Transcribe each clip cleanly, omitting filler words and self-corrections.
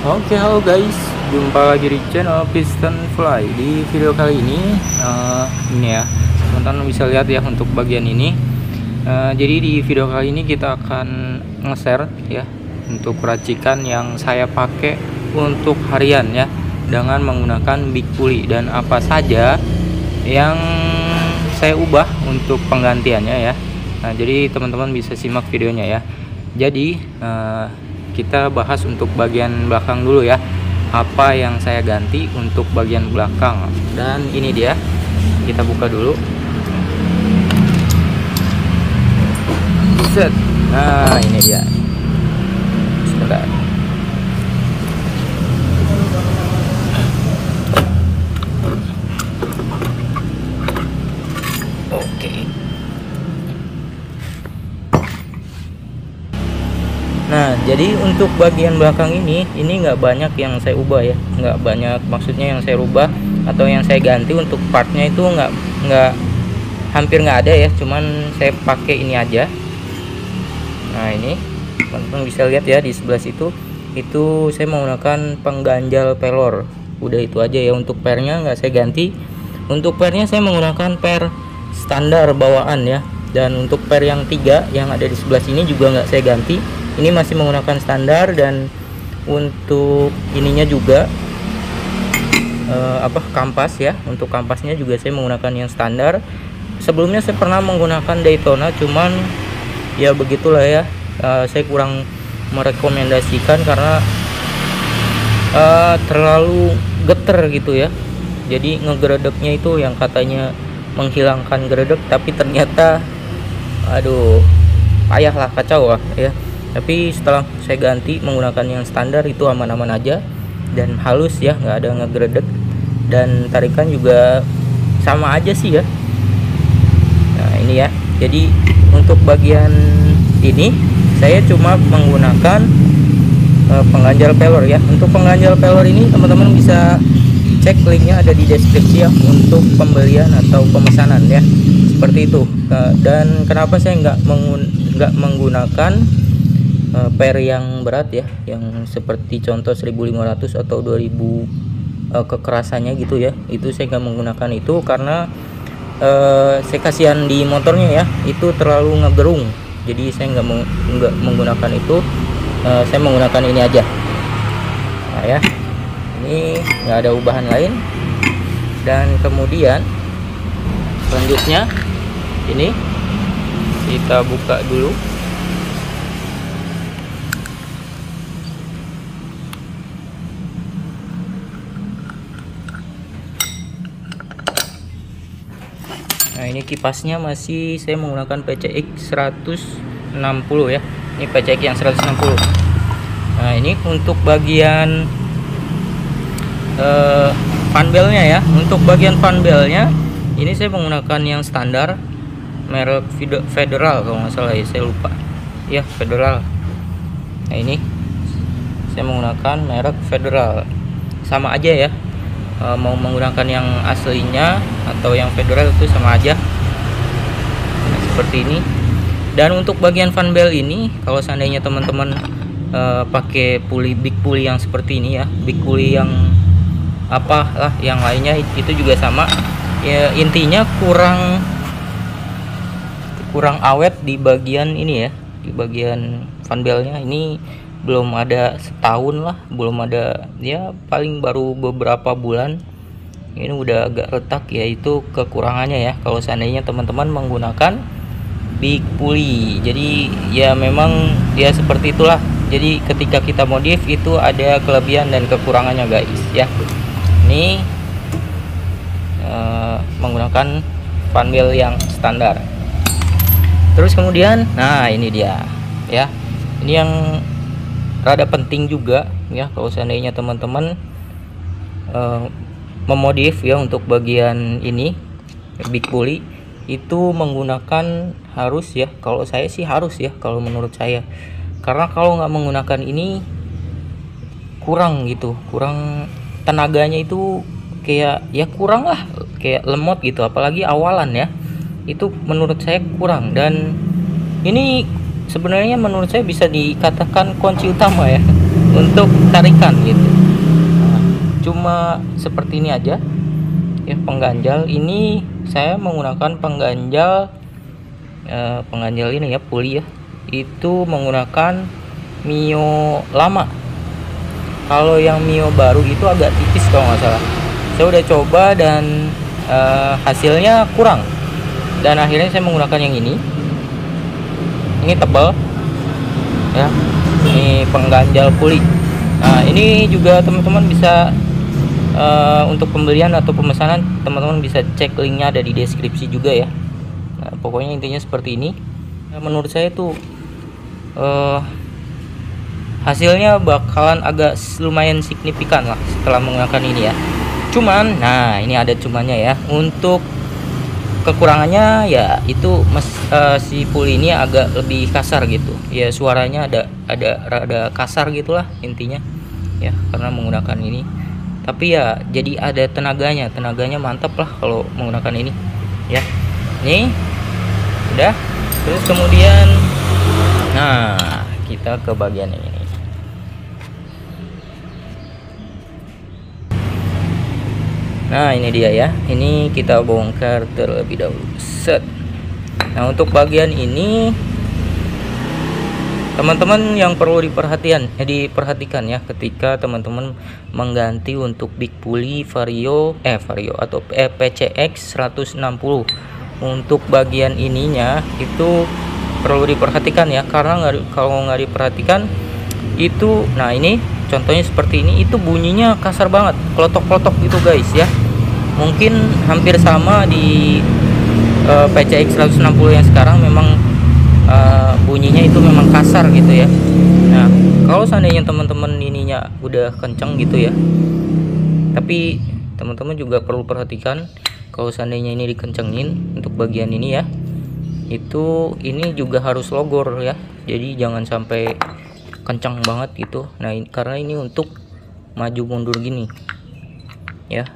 Oke, halo guys, jumpa lagi di channel Piston Fly. Di video kali ini ya, teman-teman bisa lihat ya untuk bagian ini. Jadi di video kali ini kita akan nge-share ya untuk racikan yang saya pakai untuk harian ya, dengan menggunakan big pulley dan apa saja yang saya ubah untuk penggantiannya ya. Nah, jadi teman-teman bisa simak videonya ya. Jadi kita bahas untuk bagian belakang dulu ya, apa yang saya ganti untuk bagian belakang. Dan ini dia, kita buka dulu. Set. Nah, ini dia. Sebentar. Oke. Nah, jadi untuk bagian belakang ini nggak banyak yang saya ubah ya, nggak banyak, maksudnya yang saya rubah atau yang saya ganti untuk partnya itu nggak hampir nggak ada ya, cuman saya pakai ini aja. Nah, ini teman-teman bisa lihat ya di sebelah situ, itu saya menggunakan pengganjal pelor. Udah itu aja ya, untuk pernya nggak saya ganti. Untuk pernya saya menggunakan per standar bawaan ya, dan untuk per yang 3 yang ada di sebelah sini juga nggak saya ganti. Ini masih menggunakan standar. Dan untuk ininya juga kampas ya, untuk kampasnya juga saya menggunakan yang standar. Sebelumnya saya pernah menggunakan Daytona, cuman ya begitulah ya, saya kurang merekomendasikan karena terlalu geter gitu ya. Jadi ngegeredeknya itu yang katanya menghilangkan geredek, tapi ternyata aduh, payah lah, kacau lah ya. Tapi setelah saya ganti menggunakan yang standar, itu aman-aman aja dan halus ya, nggak ada ngegeredek, dan tarikan juga sama aja sih ya. Nah, ini ya, jadi untuk bagian ini saya cuma menggunakan pengganjal pelor ya. Untuk pengganjal pelor ini teman-teman bisa cek, linknya ada di deskripsi ya, untuk pembelian atau pemesanan ya, seperti itu. Dan kenapa saya nggak menggunakan per yang berat ya, yang seperti contoh 1500 atau 2000 kekerasannya gitu ya, itu saya nggak menggunakan itu karena saya kasihan di motornya ya, itu terlalu ngegerung. Jadi saya nggak menggunakan itu. Saya menggunakan ini aja. Nah ya, ini nggak ada ubahan lain. Dan kemudian selanjutnya ini kita buka dulu. Nah, ini kipasnya masih saya menggunakan PCX 160 ya. Ini PCX yang 160. Nah, ini untuk bagian fanbelnya ya. Untuk bagian fanbelnya ini saya menggunakan yang standar merek Federal kalau nggak salah ya, saya lupa ya, Federal. Nah, ini saya menggunakan merek Federal, sama aja ya. Mau menggunakan yang aslinya atau yang Federal itu sama aja. Nah, seperti ini. Dan untuk bagian fanbel ini, kalau seandainya teman-teman pakai big pulley yang seperti ini ya, big pulley yang apalah yang lainnya, itu juga sama ya. Intinya kurang awet di bagian ini ya, di bagian fanbelnya. Ini belum ada setahun lah, belum ada ya, paling baru beberapa bulan. Ini udah agak retak ya, itu kekurangannya ya kalau seandainya teman-teman menggunakan big pulley. Jadi ya memang ya seperti itulah. Jadi ketika kita modif itu ada kelebihan dan kekurangannya guys ya. Ini menggunakan fanbel yang standar. Terus kemudian, nah ini dia ya, ini yang rada penting juga ya, kalau seandainya teman-teman memodif ya untuk bagian ini big pulley, itu menggunakan harus ya, kalau saya sih harus ya, kalau menurut saya. Karena kalau nggak menggunakan ini kurang gitu, kurang tenaganya itu, kayak ya kurang lah, kayak lemot gitu, apalagi awalan ya, itu menurut saya kurang. Dan ini sebenarnya menurut saya bisa dikatakan kunci utama ya, untuk tarikan gitu. Nah, cuma seperti ini aja ya pengganjal. Ini saya menggunakan pengganjal ini ya, puli ya, itu menggunakan Mio lama. Kalau yang Mio baru itu agak tipis kalau nggak salah. Saya udah coba dan hasilnya kurang, dan akhirnya saya menggunakan yang ini tebal ya, ini pengganjal puli. Nah ini juga teman-teman bisa untuk pembelian atau pemesanan, teman-teman bisa cek linknya, ada di deskripsi juga ya. Nah, pokoknya intinya seperti ini. Nah, menurut saya tuh hasilnya bakalan agak lumayan signifikan lah setelah menggunakan ini ya. Cuman, nah ini ada cumannya ya. Untuk kekurangannya ya itu si puli ini agak lebih kasar gitu. Ya suaranya ada kasar gitulah intinya ya, karena menggunakan ini. Tapi ya jadi ada tenaganya mantap lah kalau menggunakan ini ya. Nih udah, terus kemudian nah kita ke bagian ini. Nah ini dia ya, ini kita bongkar terlebih dahulu. Set. Nah untuk bagian ini teman-teman yang perlu diperhatikan ya ketika teman-teman mengganti untuk big pulley vario atau PCX 160. Untuk bagian ininya itu perlu diperhatikan ya, karena kalau nggak diperhatikan itu, nah ini contohnya seperti ini, itu bunyinya kasar banget, klotok-klotok gitu guys ya. Mungkin hampir sama di PCX 160 yang sekarang, memang bunyinya itu memang kasar gitu ya. Nah kalau seandainya teman-teman ininya udah kenceng gitu ya, tapi teman-teman juga perlu perhatikan kalau seandainya ini dikencengin untuk bagian ini ya, itu ini juga harus logor ya, jadi jangan sampai kencang banget gitu. Nah karena ini untuk maju mundur gini ya,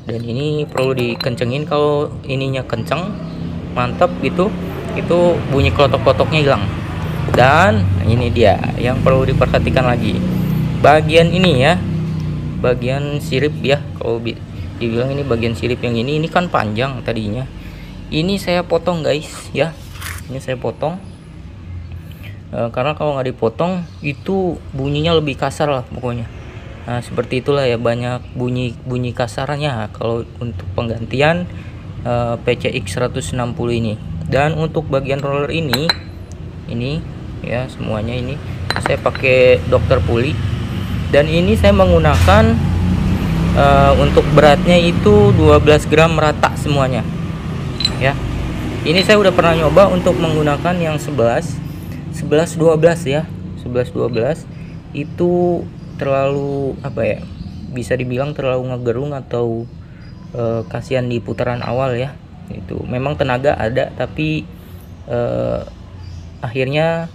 dan ini perlu dikencengin. Kalau ininya kenceng mantap gitu, itu bunyi klotok-klotoknya hilang. Dan ini dia yang perlu diperhatikan lagi, bagian ini ya, bagian sirip ya, kalau dibilang ini bagian sirip yang ini kan panjang tadinya, ini saya potong guys ya, ini saya potong karena kalau nggak dipotong itu bunyinya lebih kasar lah pokoknya. Nah seperti itulah ya, banyak bunyi kasarnya kalau untuk penggantian PCX 160 ini. Dan untuk bagian roller ini ya, semuanya ini saya pakai Dr. Pulley, dan ini saya menggunakan untuk beratnya itu 12 gram rata semuanya ya. Ini saya udah pernah nyoba untuk menggunakan yang 11 12 ya, 11-12 itu terlalu apa ya, bisa dibilang terlalu ngegerung atau kasihan di putaran awal ya. Itu memang tenaga ada, tapi akhirnya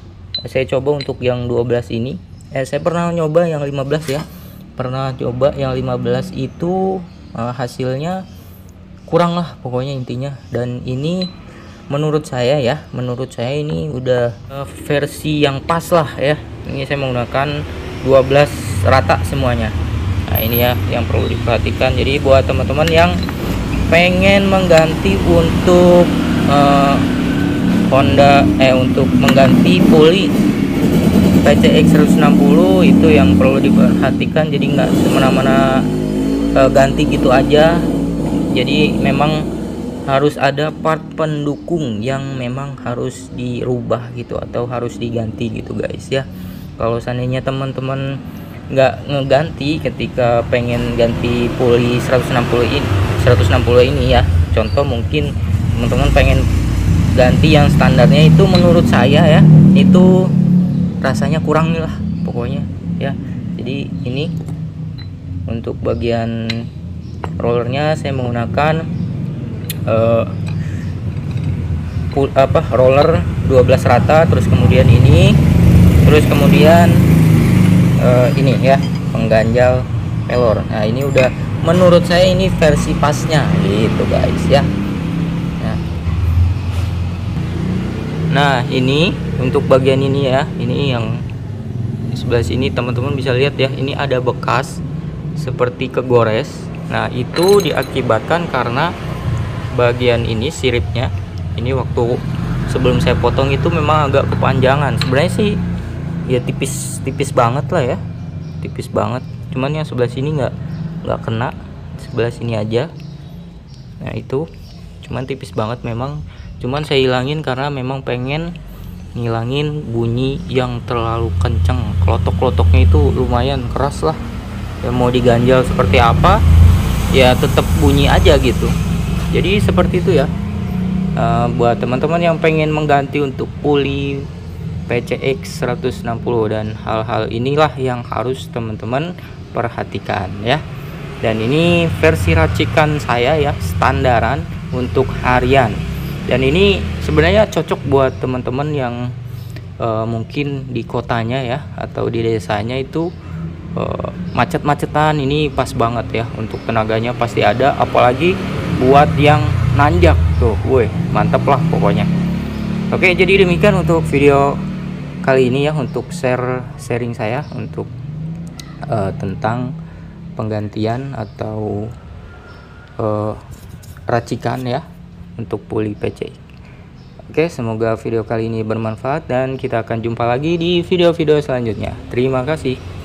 saya coba untuk yang 12 ini. Saya pernah nyoba yang 15 ya, pernah coba yang 15 itu hasilnya kurang lah pokoknya intinya. Dan ini menurut saya ini udah versi yang pas lah ya. Ini saya menggunakan 12 rata semuanya. Nah ini ya yang perlu diperhatikan. Jadi buat teman-teman yang pengen mengganti untuk Honda untuk mengganti pulley PCX 160, itu yang perlu diperhatikan. Jadi nggak semena-mena ganti gitu aja. Jadi memang harus ada part pendukung yang memang harus dirubah gitu, atau harus diganti gitu guys ya. Kalau seandainya teman-teman nggak ngeganti ketika pengen ganti pulley 160 ini ya, contoh mungkin teman-teman pengen ganti yang standarnya, itu menurut saya ya itu rasanya kurang lah pokoknya ya. Jadi ini untuk bagian rollernya saya menggunakan roller 12 rata, terus kemudian ini, terus kemudian ini ya pengganjal pelor. Nah ini udah menurut saya ini versi pasnya gitu guys ya. Nah ini untuk bagian ini ya, ini yang sebelah sini teman-teman bisa lihat ya, ini ada bekas seperti kegores. Nah itu diakibatkan karena bagian ini siripnya, ini waktu sebelum saya potong itu memang agak kepanjangan. Sebenarnya sih ya tipis banget lah ya, tipis banget, cuman yang sebelah sini nggak kena, sebelah sini aja. Nah itu cuman tipis banget memang, cuman saya hilangin karena memang pengen ngilangin bunyi yang terlalu kenceng. Klotok-klotoknya itu lumayan keras lah ya, mau diganjal seperti apa ya tetap bunyi aja gitu. Jadi seperti itu ya. Buat teman-teman yang pengen mengganti untuk puli PCX 160, dan hal-hal inilah yang harus teman-teman perhatikan ya. Dan ini versi racikan saya ya, standaran untuk harian. Dan ini sebenarnya cocok buat teman-teman yang mungkin di kotanya ya, atau di desanya itu macet-macetan. Ini pas banget ya, untuk tenaganya pasti ada, apalagi buat yang nanjak tuh, woi mantep lah pokoknya. Oke, jadi demikian untuk video kali ini ya, untuk sharing saya untuk tentang penggantian atau racikan ya untuk puli PCX. Oke, semoga video kali ini bermanfaat dan kita akan jumpa lagi di video-video selanjutnya. Terima kasih.